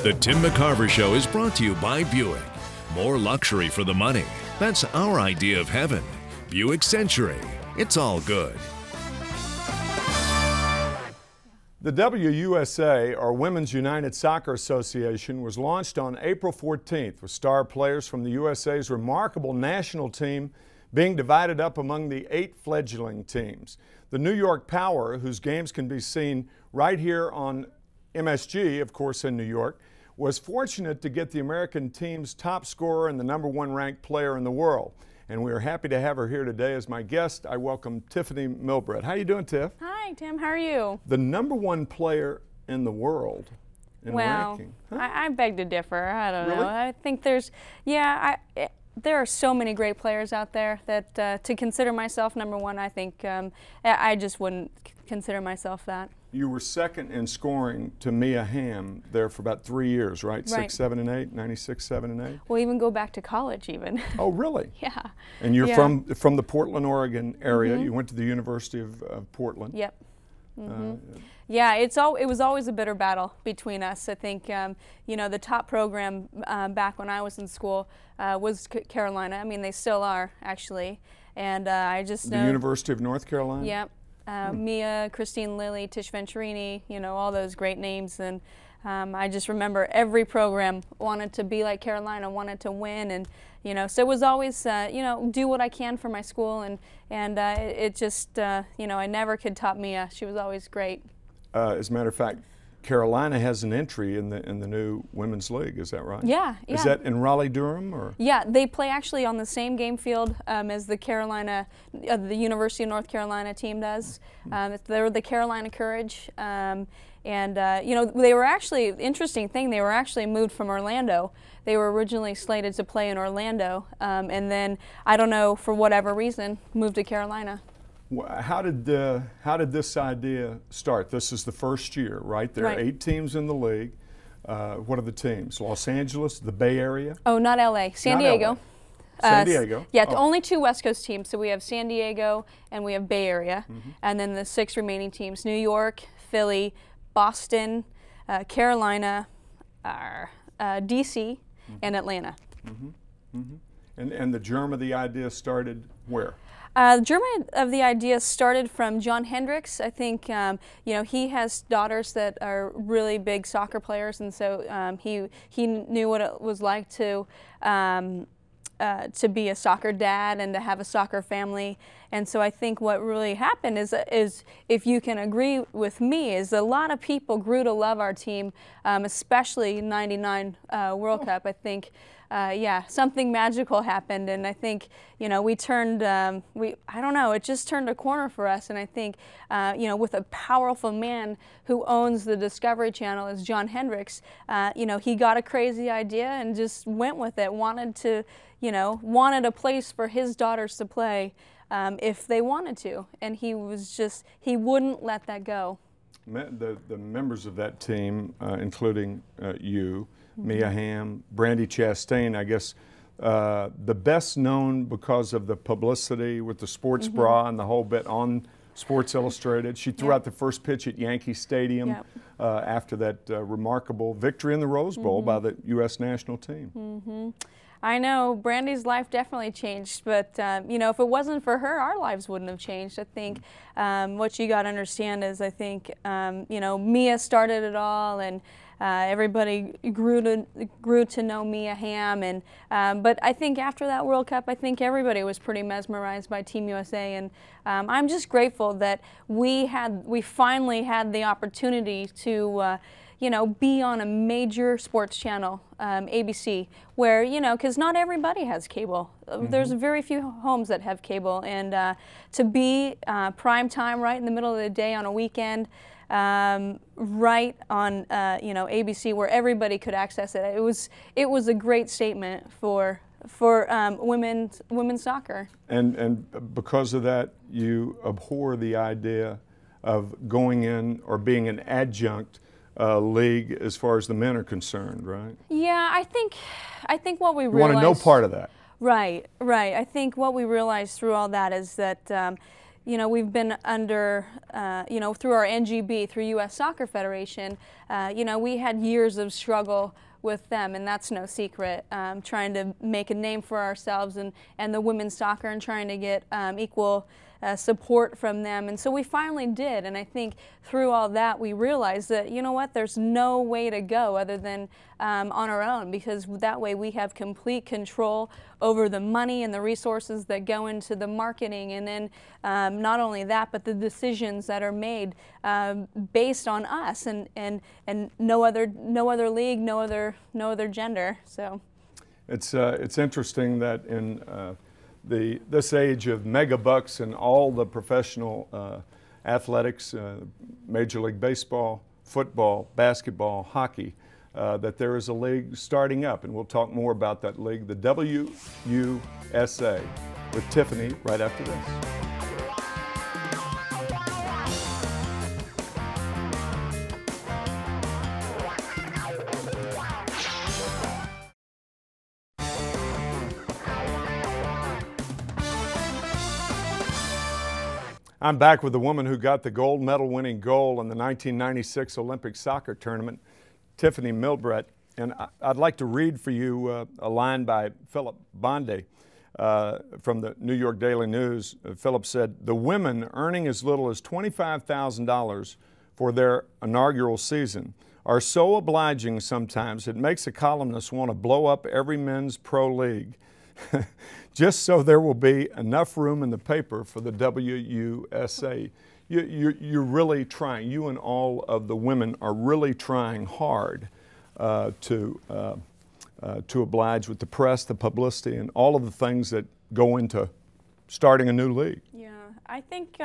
The Tim McCarver Show is brought to you by Buick. More luxury for the money. That's our idea of heaven. Buick Century. It's all good. The WUSA, or Women's United Soccer Association, was launched on April 14th with star players from the USA's remarkable national team being divided up among the 8 fledgling teams. The New York Power, whose games can be seen right here on MSG, of course, in New York, was fortunate to get the American team's top scorer and the #1 ranked player in the world. And we are happy to have her here today as my guest. I welcome Tiffany Milbrett. How you doing, Tiff? Hi, Tim. How are you? The #1 player in the world in ranking. Huh? I beg to differ. I don't Really? know. I think there are so many great players out there that to consider myself #1, I think I just wouldn't consider myself that. You were second in scoring to Mia Hamm there for about 3 years, right? Right. 6, 7, and 8, 96, 7, and 8. We'll even go back to college even. Oh, really? Yeah. And you're Yeah. from the Portland, Oregon area. You went to the University of Portland. Yep. Yeah, it was always a bitter battle between us. I think the top program back when I was in school was Carolina. I mean, they still are actually, and I just know The University of North Carolina. Yep. Mia, Christine Lilly, Tish Venturini, all those great names. And I just remember every program wanted to be like Carolina, wanted to win. And, so it was always, do what I can for my school. And it just, I never could top Mia. She was always great. As a matter of fact, Carolina has an entry in the new women's league. Is that right? Yeah. Is that in Raleigh-Durham or? Yeah, they play actually on the same game field as the the University of North Carolina team does. They're the Carolina Courage, they were actually, interesting thing, they were actually moved from Orlando. They were originally slated to play in Orlando, and then I don't know, for whatever reason, moved to Carolina. How did this idea start? This is the first year, right? There are 8 teams in the league. What are the teams? Los Angeles, the Bay Area? Oh, not LA. San Diego. LA. San Diego? Yeah, only 2 West Coast teams. So we have San Diego and we have Bay Area. And then the 6 remaining teams, New York, Philly, Boston, Carolina, DC, and Atlanta. And the germ of the idea started where? The germ of the idea started from John Hendricks. I think he has daughters that are really big soccer players, and so he knew what it was like to be a soccer dad and to have a soccer family. And so I think what really happened is if you can agree with me, is a lot of people grew to love our team, especially '99 World Cup. I think. Something magical happened, and I think we turned. I don't know. It just turned a corner for us, and I think with a powerful man who owns the Discovery Channel as John Hendricks, he got a crazy idea and just went with it. Wanted a place for his daughters to play if they wanted to, and he wouldn't let that go. The members of that team, including you, Mia Hamm, Brandi Chastain, I guess the best known because of the publicity with the sports bra and the whole bit on Sports Illustrated. She threw out the first pitch at Yankee Stadium after that remarkable victory in the Rose Bowl by the U.S. national team. I know Brandi's life definitely changed, but if it wasn't for her, our lives wouldn't have changed. I think what you got to understand is I think Mia started it all, and everybody grew to know Mia Hamm, and but I think after that World Cup, I think everybody was pretty mesmerized by Team USA, and I'm just grateful that we finally had the opportunity to be on a major sports channel, ABC, where, because not everybody has cable. There's very few homes that have cable, and to be prime time right in the middle of the day on a weekend, right on, ABC, where everybody could access it. It was a great statement for women's soccer. And because of that, you abhor the idea of going in or being an adjunct league as far as the men are concerned, right? Yeah, I think what we realized. You want to know part of that. Right. I think what we realized through all that is that, you know, we've been under, you know, through our NGB, through U.S. Soccer Federation, you know, we had years of struggle with them, and that's no secret, trying to make a name for ourselves and the women's soccer, and trying to get equal support from them. And so we finally did, and I think through all that we realized that, you know what, there's no way to go other than on our own, because that way we have complete control over the money and the resources that go into the marketing, and then not only that, but the decisions that are made based on us, and no other league, no other gender. So it's interesting that in this age of mega bucks and all the professional athletics, Major League Baseball, football, basketball, hockey, that there is a league starting up, and we'll talk more about that league, the WUSA, with Tiffany right after this. I'm back with the woman who got the gold medal winning goal in the 1996 Olympic soccer tournament, Tiffany Milbrett. And I'd like to read for you a line by Philip Bondi from the New York Daily News. Philip said, "The women earning as little as $25,000 for their inaugural season are so obliging sometimes it makes a columnist want to blow up every men's pro league. Just so there will be enough room in the paper for the WUSA." You're really trying, you and all of the women are really trying hard to oblige with the press, the publicity, and all of the things that go into starting a new league. Yeah, I think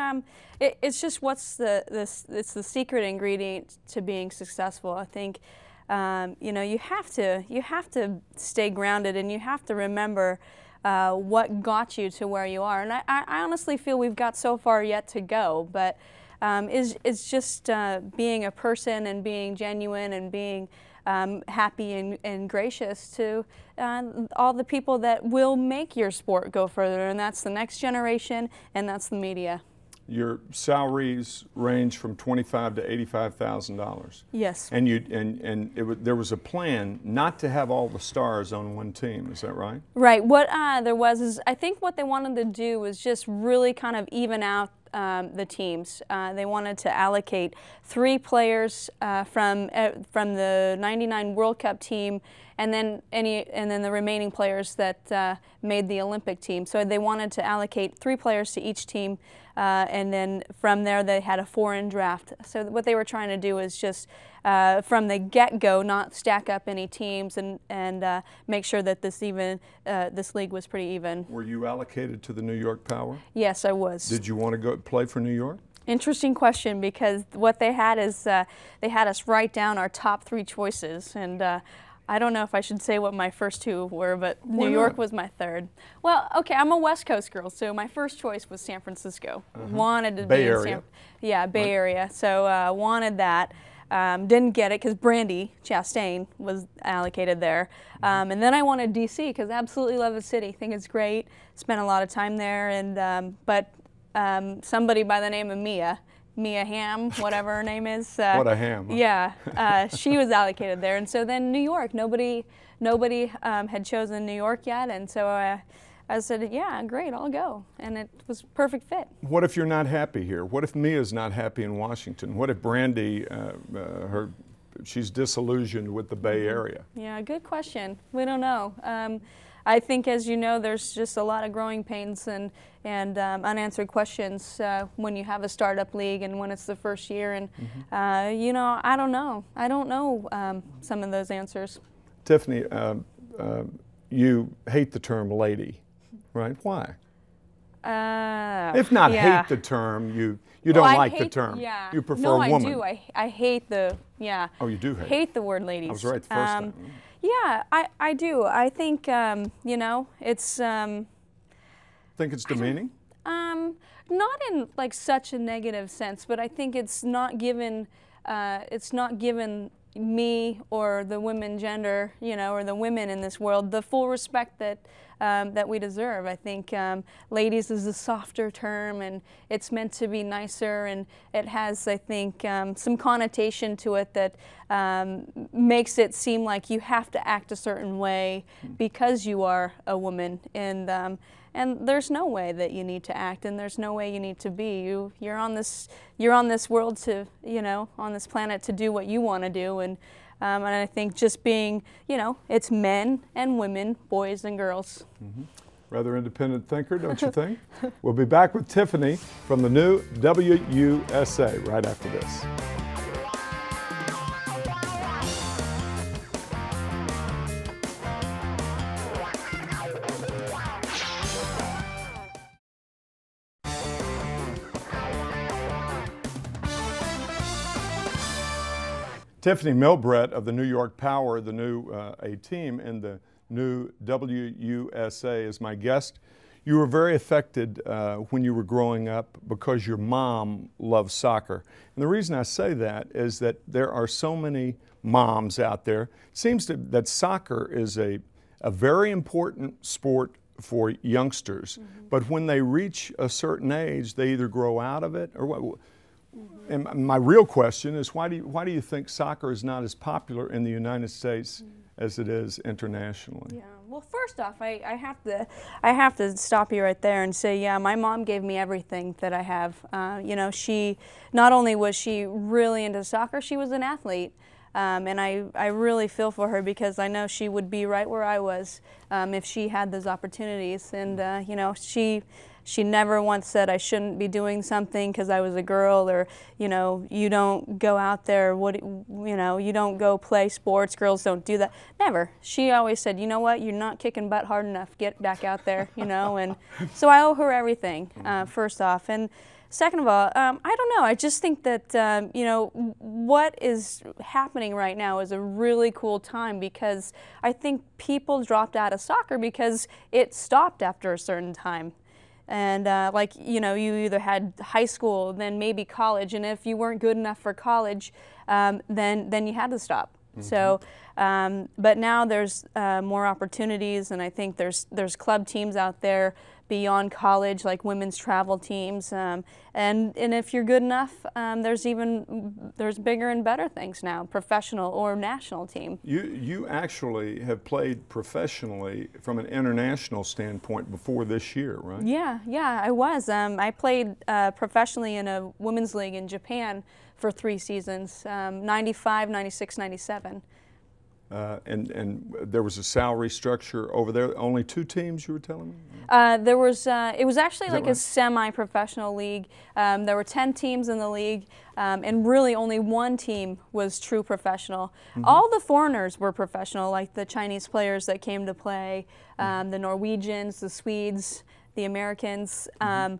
it's just it's the secret ingredient to being successful. I think you know, you have to stay grounded, and you have to remember what got you to where you are. And I honestly feel we've got so far yet to go, but it's just being a person and being genuine and being happy and gracious to all the people that will make your sport go further, and that's the next generation, and that's the media. Your salaries range from $25,000 to $85,000. Yes. And there was a plan not to have all the stars on one team. Is that right? Right. What there was is, I think what they wanted to do was just really kind of even out the teams. They wanted to allocate 3 players from the '99 World Cup team, and then the remaining players that made the Olympic team. So they wanted to allocate 3 players to each team, and then from there they had a 4-in draft. So what they were trying to do is just from the get-go not stack up any teams, and make sure that this league was pretty even. Were you allocated to the New York Power? Yes, I was. Did you want to go play for New York? Interesting question, because what they had is they had us write down our top 3 choices, and I don't know if I should say what my first 2 were, but New York was my 3rd. Well, okay, I'm a West Coast girl, so my first choice was San Francisco. Wanted to Bay be in Area. Yeah, Bay Area. So wanted that. Didn't get it because Brandy Chastain was allocated there. And then I wanted DC because I absolutely love the city. Think it's great. Spent a lot of time there, and but somebody by the name of Mia Hamm, whatever her name is. What a ham. Huh? Yeah, she was allocated there, and so then New York. Nobody had chosen New York yet, and so I said, yeah, great, I'll go, and it was a perfect fit. What if you're not happy here? What if Mia's not happy in Washington? What if Brandy, she's disillusioned with the Bay Area? Yeah, good question. We don't know. I think, as you know, there's just a lot of growing pains and unanswered questions when you have a startup league and when it's the first year. And, you know, I don't know. I don't know some of those answers. Tiffany, you hate the term lady, right? Why? If not hate the term, you don't like the term. Yeah. You prefer woman. No, I do. I hate the, Oh, you do hate it? Hate the word ladies. I was right the first time. Yeah, I do. I think, you know, it's... Think it's demeaning? Not in like such a negative sense, but I think it's not given me or the women gender, you know, or the women in this world, the full respect that that we deserve. I think ladies is a softer term, and it's meant to be nicer, and it has, I think, some connotation to it that makes it seem like you have to act a certain way because you are a woman. And there's no way that you need to act, and there's no way you need to be. You're on this world to, you know, on this planet to do what you want to do, and I think just being, you know, it's men and women, boys and girls. Mm-hmm. Rather independent thinker, don't you think? We'll be back with Tiffany from the new WUSA right after this. Tiffany Milbrett of the New York Power, the new a team in the new WUSA, is my guest. You were very affected when you were growing up because your mom loved soccer. And the reason I say that is that there are so many moms out there. It seems that soccer is a very important sport for youngsters. Mm-hmm. But when they reach a certain age, they either grow out of it or what. And my real question is, why do you think soccer is not as popular in the United States as it is internationally? Yeah. Well, first off, I have to stop you right there and say, yeah, my mom gave me everything that I have. You know, she not only was she really into soccer, she was an athlete. And I really feel for her because I know she would be right where I was if she had those opportunities. And you know, she never once said I shouldn't be doing something because I was a girl, or, you know, you don't go out there, you know, you don't go play sports, girls don't do that. Never. She always said, you know what, you're not kicking butt hard enough, get back out there, you know. And so I owe her everything, first off. And second of all, I don't know, I just think that, you know, what is happening right now is a really cool time because I think people dropped out of soccer because it stopped after a certain time. And like, you know, you either had high school, then maybe college, and if you weren't good enough for college, then you had to stop. Mm-hmm. So, but now there's more opportunities, and I think there's club teams out there beyond college, like women's travel teams, and if you're good enough, there's bigger and better things now, professional or national team. You actually have played professionally from an international standpoint before this year, right? Yeah, I was. I played professionally in a women's league in Japan for 3 seasons, 95, 96, 97. And there was a salary structure over there. Only 2 teams, you were telling me? There was. It was actually like right? a semi-professional league. There were 10 teams in the league, and really only 1 team was true professional. Mm-hmm. All the foreigners were professional, like the Chinese players that came to play, the Norwegians, the Swedes, the Americans. Mm-hmm.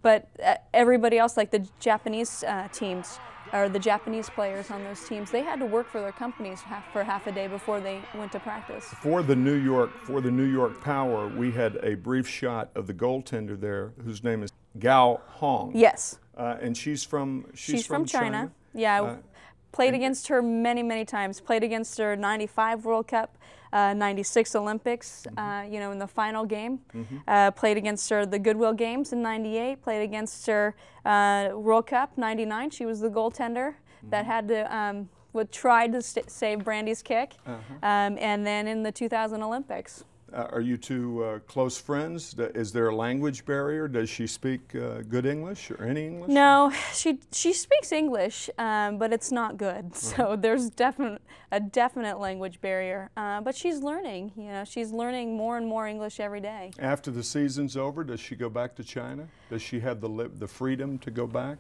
But everybody else, like the Japanese teams, or the Japanese players on those teams, they had to work for their companies for half a day before they went to practice. For the New York Power, we had a brief shot of the goaltender there, whose name is Gao Hong. Yes. And she's from China. Yeah, played against her many times. Played against her '95 World Cup, '96 Olympics. You know, in the final game. Mm-hmm. Played against her the Goodwill Games in '98. Played against her World Cup '99. She was the goaltender that had to tried to save Brandy's kick. And then in the 2000 Olympics. Are you 2 close friends? Is there a language barrier? Does she speak good English or any English? No, she speaks English, but it's not good. So there's a definite language barrier. But she's learning. You know, she's learning more and more English every day. After the season's over, does she go back to China? Does she have the freedom to go back?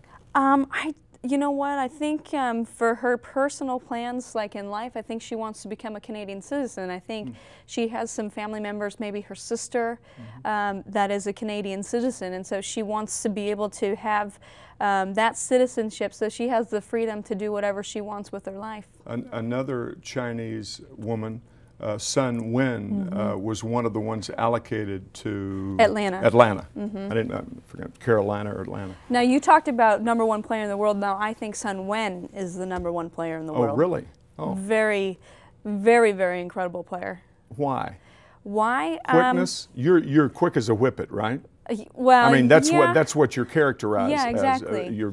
You know what, I think for her personal plans, like in life, I think she wants to become a Canadian citizen. I think she has some family members, maybe her sister, that is a Canadian citizen, and so she wants to be able to have that citizenship so she has the freedom to do whatever she wants with her life. Another Chinese woman Sun Wen was one of the ones allocated to Atlanta. I didn't forget Carolina or Atlanta. Now you talked about #1 player in the world. Now I think Sun Wen is the #1 player in the world. Oh, really? Oh, very, very, very incredible player. why? Why? Quickness. You're quick as a whippet, right? Well, I mean, that's yeah. what you're characterized Yeah, as. exactly. You're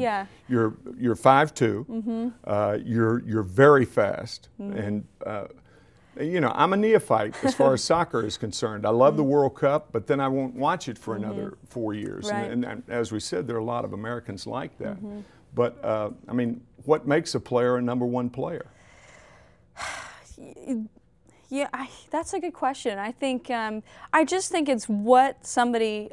5'2". You're very fast, and you know, I'm a neophyte as far as soccer is concerned. I love the World Cup, but then I won't watch it for another 4 years. Right. And as we said, there are a lot of Americans like that. But I mean, what makes a player a #1 player? Yeah, that's a good question. I think I just think it's what somebody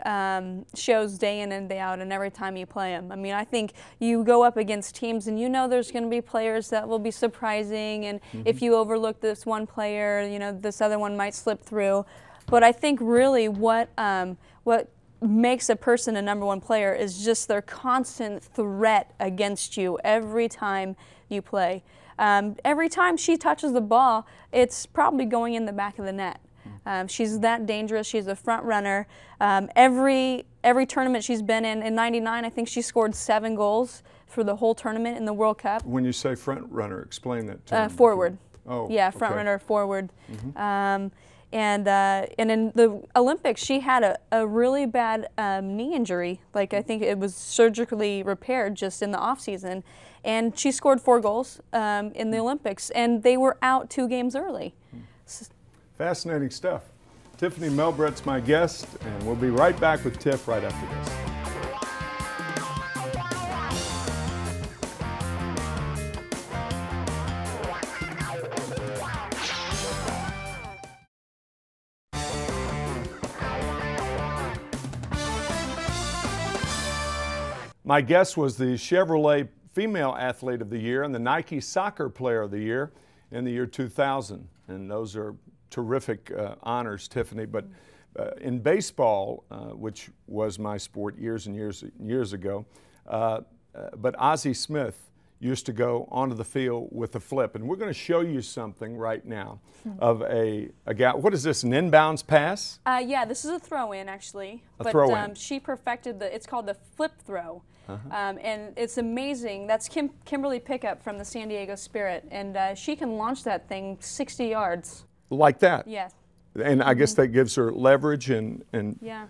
shows day in and day out, and every time you play them. I mean, I think you go up against teams, and you know there's going to be players that will be surprising, and if you overlook this one player, you know this other one might slip through. But I think really what makes a person a #1 player is just their constant threat against you every time you play. Every time she touches the ball, it's probably going in the back of the net. She's that dangerous. She's a front runner. Every tournament she's been in '99, I think she scored 7 goals for the whole tournament in the World Cup. When you say front runner, explain that to me. Forward. Oh, yeah, front okay. runner, forward. And in the Olympics, she had a really bad knee injury. Like I think it was surgically repaired just in the off season, and she scored 4 goals in the Olympics, and they were out 2 games early. Fascinating stuff. Tiffany Melbrett's my guest, and we'll be right back with Tiff right after this. My guest was the Chevrolet Female Athlete of the Year and the Nike Soccer Player of the Year in the year 2000. And those are terrific honors, Tiffany. But in baseball, which was my sport years and years ago, but Ozzie Smith used to go onto the field with a flip. And we're going to show you something right now of a guy. What is this, an inbounds pass? Yeah, this is a throw-in, actually. A throw-in. She perfected it's called the flip throw. And it's amazing. That's Kimberly Pickup from the San Diego Spirit, and she can launch that thing 60 yards. Like that? Yes. And I guess that gives her leverage and yeah.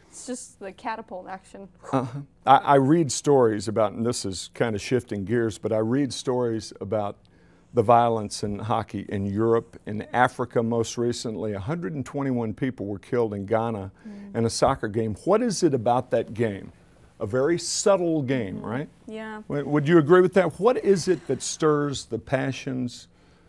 It's just the catapult action. I read stories about, and this is kind of shifting gears, but I read stories about the violence in hockey in Europe, in Africa most recently. 121 people were killed in Ghana in a soccer game. What is it about that game? A very subtle game, right? Yeah. Would you agree with that? What is it that stirs the passions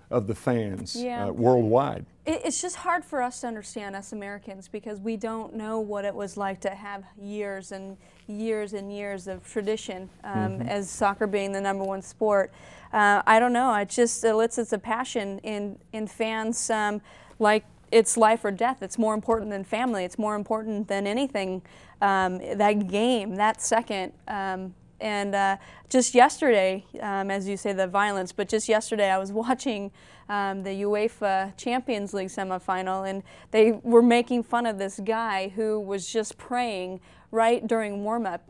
of the fans worldwide? It's just hard for us to understand, us Americans, because we don't know what it was like to have years and years and years of tradition as soccer being the #1 sport. I don't know. It just elicits a passion in fans like it's life or death. It's more important than family. It's more important than anything. That game, that second. And just yesterday, as you say, the violence, but just yesterday I was watching the UEFA Champions League semifinal, and they were making fun of this guy who was just praying right during warm-up,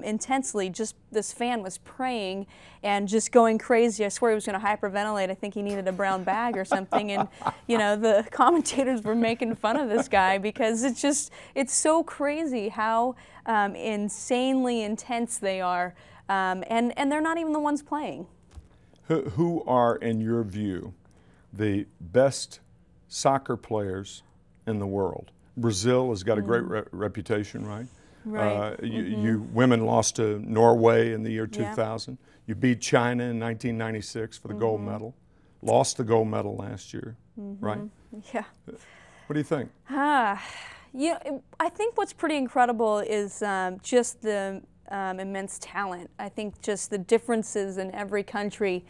intensely. Just this fan was praying and just going crazy. I swear he was going to hyperventilate. I think he needed a brown bag or something. And you know, the commentators were making fun of this guy because it's so crazy how insanely intense they are, and they're not even the ones playing. Who are, in your view, the best soccer players in the world? Brazil has got a great reputation, right? Right. You women lost to Norway in the year 2000. Yeah. You beat China in 1996 for the gold medal. Lost the gold medal last year, right? Yeah. What do you think? Yeah, I think what's pretty incredible is just the immense talent. I think just the differences in every country.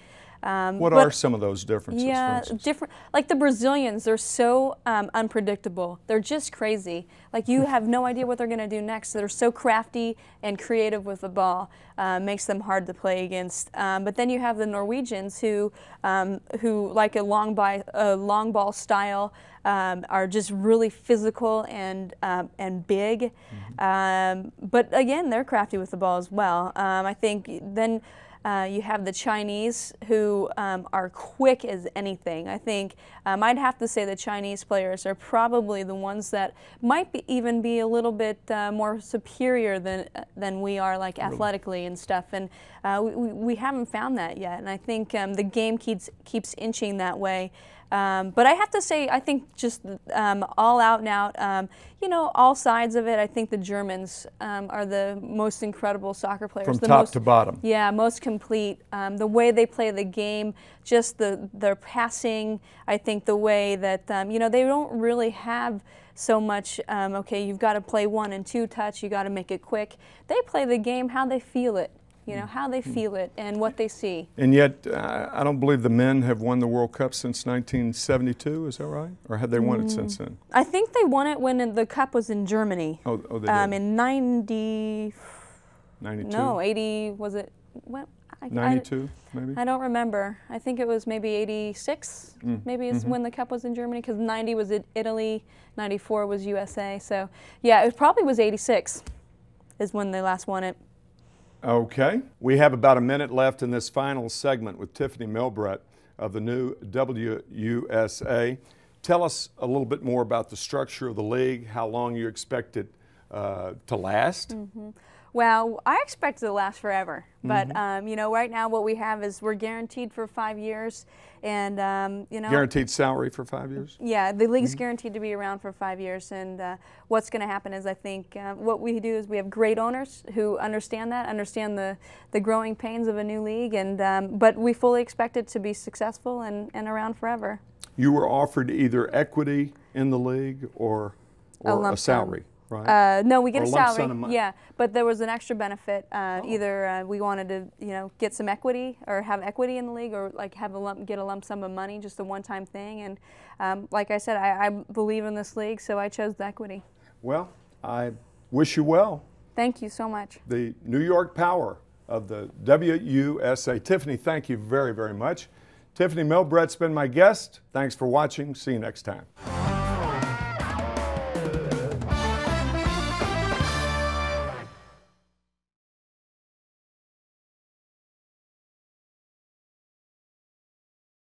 What are some of those differences? Yeah, different. Like the Brazilians, they're so unpredictable. They're just crazy. Like you have no idea what they're going to do next. They're so crafty and creative with the ball, makes them hard to play against. But then you have the Norwegians who like a long ball style, are just really physical and big. But again, they're crafty with the ball as well. I think then. You have the Chinese who are quick as anything. I think I'd have to say the Chinese players are probably the ones that might even be a little bit more superior than we are, like athletically and stuff. And we haven't found that yet. And I think the game keeps inching that way. But I have to say, I think just all out and out, you know, all sides of it, I think the Germans are the most incredible soccer players. From top to bottom. Yeah, most complete. The way they play the game, just their passing, I think the way that, you know, they don't really have so much, okay, you've got to play 1 and 2 touch, you got to make it quick. They play the game how they feel it. You know, how they feel it and what they see. And yet, I don't believe the men have won the World Cup since 1972, is that right? Or had they won it since then? I think they won it when the Cup was in Germany. Oh they did. In 92? No, 80, was it? What? 92, maybe? I don't remember. I think it was maybe 86, maybe is when the Cup was in Germany, because 90 was Italy, 94 was USA. So, yeah, it probably was 86 is when they last won it. Okay. We have about a minute left in this final segment with Tiffany Milbrett of the new WUSA. Tell us a little bit more about the structure of the league, how long you expect it to last. Well, I expect it to last forever, but you know, right now what we have is we're guaranteed for 5 years, and you know, guaranteed salary for 5 years. Yeah, the league's guaranteed to be around for 5 years, and what's going to happen is I think what we do is we have great owners who understand the growing pains of a new league, and but we fully expect it to be successful and around forever. You were offered either equity in the league or a salary. Right. No, we get or a lump salary. sum of money. Yeah, but there was an extra benefit. Either we wanted to, you know, get some equity or have equity in the league, or like get a lump sum of money, just a one-time thing. And like I said, I believe in this league, so I chose the equity. Well, I wish you well. Thank you so much. The New York Power of the WUSA. Tiffany, thank you very, very much. Tiffany Milbrett's been my guest. Thanks for watching. See you next time.